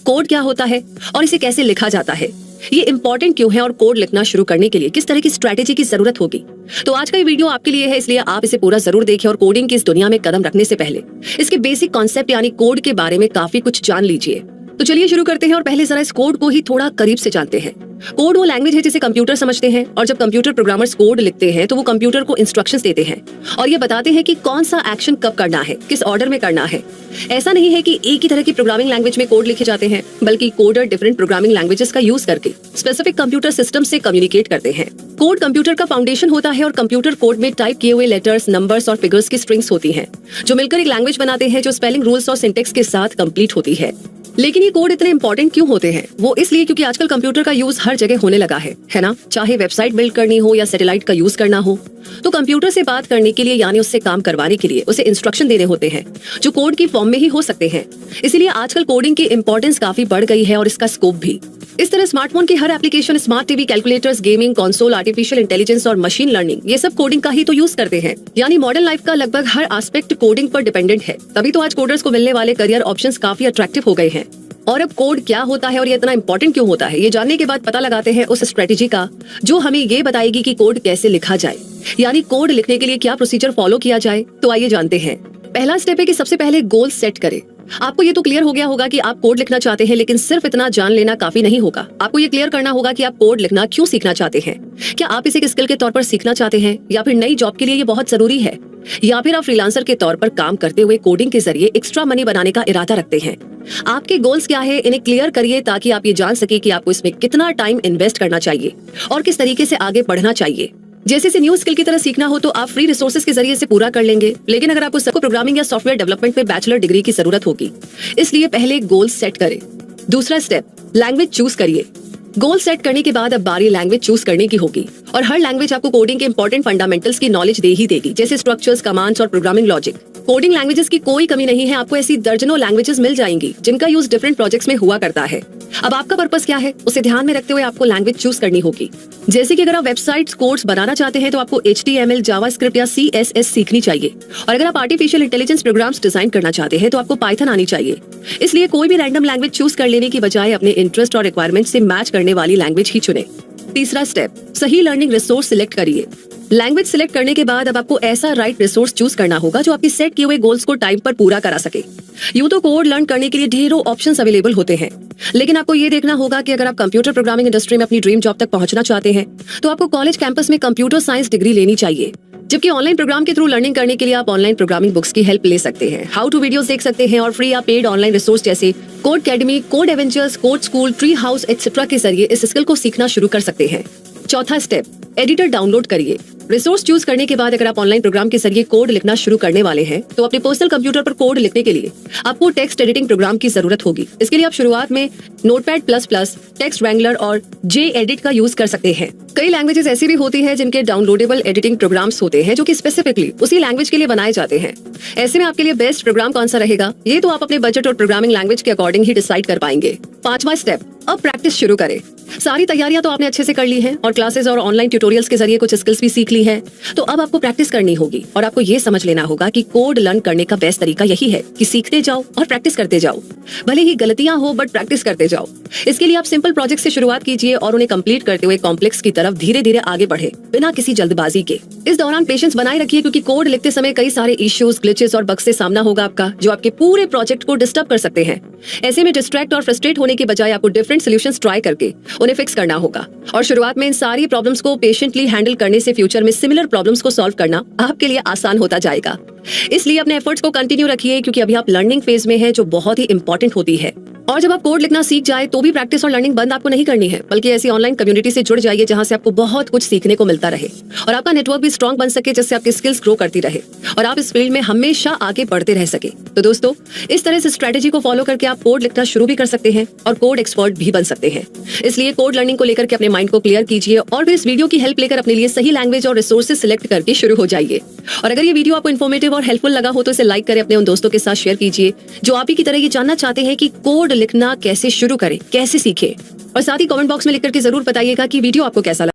Code क्या होता है और इसे कैसे लिखा जाता है, ये इंपॉर्टेंट क्यों है और कोड लिखना शुरू करने के लिए किस तरह की स्ट्रैटेजी की जरूरत होगी। तो आज का ये वीडियो आपके लिए है, इसलिए आप इसे पूरा जरूर देखें और कोडिंग की इस दुनिया में कदम रखने से पहले इसके बेसिक कॉन्सेप्ट यानी कोड के बारे में काफी कुछ जान लीजिए। तो चलिए शुरू करते हैं और पहले जरा इस कोड को ही थोड़ा करीब से जानते हैं। कोड वो लैंग्वेज है जिसे कंप्यूटर समझते हैं, और जब कंप्यूटर प्रोग्रामर्स कोड लिखते हैं तो वो कंप्यूटर को इंस्ट्रक्शंस देते हैं और ये बताते हैं कि कौन सा एक्शन कब करना है, किस ऑर्डर में करना है। ऐसा नहीं है कि एक ही तरह की प्रोग्रामिंग लैंग्वेज में कोड लिखे जाते हैं, बल्कि कोडर डिफरेंट प्रोग्रामिंग लैंग्वेजेस का यूज करके स्पेसिफिक कंप्यूटर सिस्टम से कम्युनिकेट करते हैं। कोड कंप्यूटर का फाउंडेशन होता है और कंप्यूटर कोड में टाइप किए हुए लेटर्स, नंबर्स और फिगर्स की स्ट्रिंग्स होती हैं, जो मिलकर एक लैंग्वेज बनाते हैं जो स्पेलिंग रूल्स और सिंटेक्स के साथ कंप्लीट होती है। लेकिन ये कोड इतने इंपॉर्टेंट क्यों होते हैं? वो इसलिए क्योंकि आजकल कंप्यूटर का यूज हर जगह होने लगा है ना। चाहे वेबसाइट बिल्ड करनी हो या सैटेलाइट का यूज करना हो, तो कंप्यूटर से बात करने के लिए यानी उससे काम करवाने के लिए उसे इंस्ट्रक्शन देने होते हैं, जो कोड की फॉर्म में ही हो सकते हैं। इसीलिए आजकल कोडिंग की इंपॉर्टेंस काफी बढ़ गई है और इसका स्कोप भी। इस तरह स्मार्टफोन की हर application, smart TV, calculators, gaming console, artificial intelligence और मशीन लर्निंग, ये सब कोडिंग का ही तो यूज करते हैं। यानी मॉडर्न लाइफ का लगभग हर एस्पेक्ट कोडिंग पर डिपेंडेंट है। तभी तो आज कोडर्स को मिलने वाले करियर ऑप्शंस काफी अट्रैक्टिव हो गए हैं। और अब कोड क्या होता है और ये इतना इंपॉर्टेंट क्यों होता है, ये जानने के बाद पता लगाते हैं उस स्ट्रेटेजी का जो हमें ये बताएगी कि कोड कैसे लिखा जाए, यानी कोड लिखने के लिए क्या प्रोसीजर फॉलो किया जाए। तो आइए जानते हैं। पहला स्टेप है कि सबसे पहले गोल सेट करें। आपको ये तो क्लियर हो गया होगा कि आप कोड लिखना चाहते हैं, लेकिन सिर्फ इतना जान लेना काफी नहीं होगा। आपको ये क्लियर करना होगा कि आप कोड लिखना क्यों सीखना चाहते हैं। क्या आप इसे एक स्किल के तौर पर सीखना चाहते हैं, या फिर नई जॉब के लिए ये बहुत जरूरी है, या फिर आप फ्रीलांसर के तौर पर काम करते हुए कोडिंग के जरिए एक्स्ट्रा मनी बनाने का इरादा रखते हैं। आपके गोल्स क्या है, इन्हें क्लियर करिए ताकि आप ये जान सके कि आपको इसमें कितना टाइम इन्वेस्ट करना चाहिए और किस तरीके से आगे बढ़ना चाहिए। जैसे इसे न्यू स्किल की तरह सीखना हो तो आप फ्री रिसोर्सेज के जरिए इसे पूरा कर लेंगे, लेकिन अगर आपको सबको प्रोग्रामिंग या सॉफ्टवेयर डेवलपमेंट में बैचलर डिग्री की जरूरत होगी। इसलिए पहले गोल सेट करें। दूसरा स्टेप, लैंग्वेज चूज करिए। गोल सेट करने के बाद अब बारी लैंग्वेज चूज करने की होगी, और हर लैंग्वेज आपको कोडिंग के इंपॉर्टेंट फंडामेंटल्स की नॉलेज दे ही देगी, जैसे स्ट्रक्चर्स, कमांड्स और प्रोग्रामिंग लॉजिक। कोडिंग लैंग्वेजेस की कोई कमी नहीं है, आपको ऐसी दर्जनों लैंग्वेजेस मिल जाएंगी जिनका यूज डिफरेंट प्रोजेक्ट्स में हुआ करता है। अब आपका पर्पस क्या है, उसे ध्यान में रखते हुए आपको लैंग्वेज चूज करनी होगी। जैसे कि अगर आप वेबसाइट्स, कोड्स बनाना चाहते हैं तो आपको HTML, जावास्क्रिप्ट या CSS सीखनी चाहिए, और अगर आप आर्टिफिशियल इंटेलिजेंस प्रोग्राम्स डिजाइन करना चाहते हैं तो आपको पाइथन आनी चाहिए। इसलिए कोई भी रैंडम लैंग्वेज चूज कर लेने की बजाय अपने इंटरेस्ट और रिक्वायरमेंट से मैच करने वाली लैंग्वेज ही चुने। तीसरा स्टेप, सही लर्निंग रिसोर्स सिलेक्ट करिए। लैंग्वेज सिलेक्ट करने के बाद अब आपको ऐसा राइट रिसोर्स चूज करना होगा जो आपके सेट किए हुए गोल्स को टाइम पर पूरा करा सके। यूं तो कोड लर्न करने के लिए ढेरों ऑप्शंस अवेलेबल होते हैं, लेकिन आपको ये देखना होगा कि अगर आप कंप्यूटर प्रोग्रामिंग इंडस्ट्री में अपनी ड्रीम जॉब तक पहुंचना चाहते हैं तो आपको कॉलेज कैंपस में कंप्यूटर साइंस डिग्री लेनी चाहिए। जबकि ऑनलाइन प्रोग्राम के थ्रू लर्निंग करने के लिए आप ऑनलाइन प्रोग्रामिंग बुक्स की हेल्प ले सकते हैं, हाउ टू वीडियोस देख सकते हैं, और फ्री या पेड ऑनलाइन रिसोर्स जैसे code academy, code Avengers, code school, tree house etcetera के जरिए इस स्किल को सीखना शुरू कर सकते हैं। चौथा स्टेप, एडिटर डाउनलोड करिए। रिसोर्स चूज करने के बाद अगर आप ऑनलाइन प्रोग्राम के जरिए कोड लिखना शुरू करने वाले हैं तो अपने पर्सनल कंप्यूटर पर कोड लिखने के लिए आपको टेक्स्ट एडिटिंग प्रोग्राम की जरूरत होगी। इसके लिए आप शुरुआत में Notepad++, टेक्स्ट रैंगलर और JEdit का यूज कर सकते हैं। कई लैंग्वेजेस ऐसी भी होती है जिनके डाउनलोडेबल एडिटिंग प्रोग्राम्स होते हैं जो कि स्पेसिफिकली उसी लैंग्वेज के लिए बनाए जाते हैं। ऐसे में आपके लिए बेस्ट प्रोग्राम कौन सा रहेगा, ये तो आप अपने बजट और प्रोग्रामिंग लैंग्वेज के अकॉर्डिंग ही डिसाइड कर पाएंगे। पांचवा स्टेप, अब प्रैक्टिस शुरू करें। सारी तैयारियां तो आपने अच्छे से कर ली हैं और क्लासेस और ऑनलाइन ट्यूटोरियल्स के जरिए कुछ स्किल्स भी सीख ली हैं, तो अब आपको प्रैक्टिस करनी होगी और आपको ये समझ लेना होगा कि कोड लर्न करने का बेस्ट तरीका यही है कि सीखते जाओ और प्रैक्टिस करते जाओ। भले ही गलतियां हो बट प्रैक्टिस करते जाओ। इसके लिए आप सिंपल प्रोजेक्ट से शुरुआत कीजिए और उन्हें कंप्लीट करते हुए कॉम्प्लेक्स की तरफ धीरे धीरे आगे बढ़े, बिना किसी जल्दबाजी के। इस दौरान पेशेंस बनाए रखिए, क्योंकि कोड लिखते समय कई सारे इश्यूज, ग्लिचेस और बग्स से सामना होगा आपका, जो आपके पूरे प्रोजेक्ट को डिस्टर्ब कर सकते हैं। ऐसे में डिस्ट्रैक्ट और फ्रस्ट्रेट होने के बजाय आपको डिफरेंट सॉल्यूशंस ट्राई करके उन्हें फिक्स करना होगा, और शुरुआत में इन सारी प्रॉब्लम्स को पेशेंटली हैंडल करने से फ्यूचर में सिमिलर प्रॉब्लम्स को सॉल्व करना आपके लिए आसान होता जाएगा। इसलिए अपने एफर्ट्स को कंटिन्यू रखिए, क्योंकि अभी आप लर्निंग फेज में हैं, जो बहुत ही इंपॉर्टेंट होती है। और जब आप कोड लिखना सीख जाए तो भी प्रैक्टिस और लर्निंग बंद आपको नहीं करनी है, बल्कि ऐसी ऑनलाइन कम्युनिटी से जुड़ जाइए जहां से आपको बहुत कुछ सीखने को मिलता रहे और आपका नेटवर्क भी स्ट्रांग बन सके, जिससे आपकी स्किल्स ग्रो करती रहे और आप इस फील्ड में हमेशा आगे बढ़ते रह सके। तो दोस्तों, इस तरह से स्ट्रेटेजी को फॉलो करके आप कोड लिखना शुरू भी कर सकते हैं और कोड एक्सपर्ट भी बन सकते हैं। इसलिए कोड लर्निंग को लेकर के अपने माइंड को क्लियर कीजिए और फिर इस वीडियो की हेल्प लेकर अपने लिए सही लैंग्वेज और रिसोर्सेज सिलेक्ट करके शुरू हो जाइए। और अगर ये वीडियो आपको इन्फॉर्मेटिव और हेल्पफुल लगा हो तो इसे लाइक करें, अपने उन दोस्तों के साथ शेयर कीजिए जो आप ही की तरह ये जानना चाहते हैं कि कोड लिखना कैसे शुरू करें, कैसे सीखें, और साथ ही कमेंट बॉक्स में लिख करके जरूर बताइएगा कि वीडियो आपको कैसा लगा।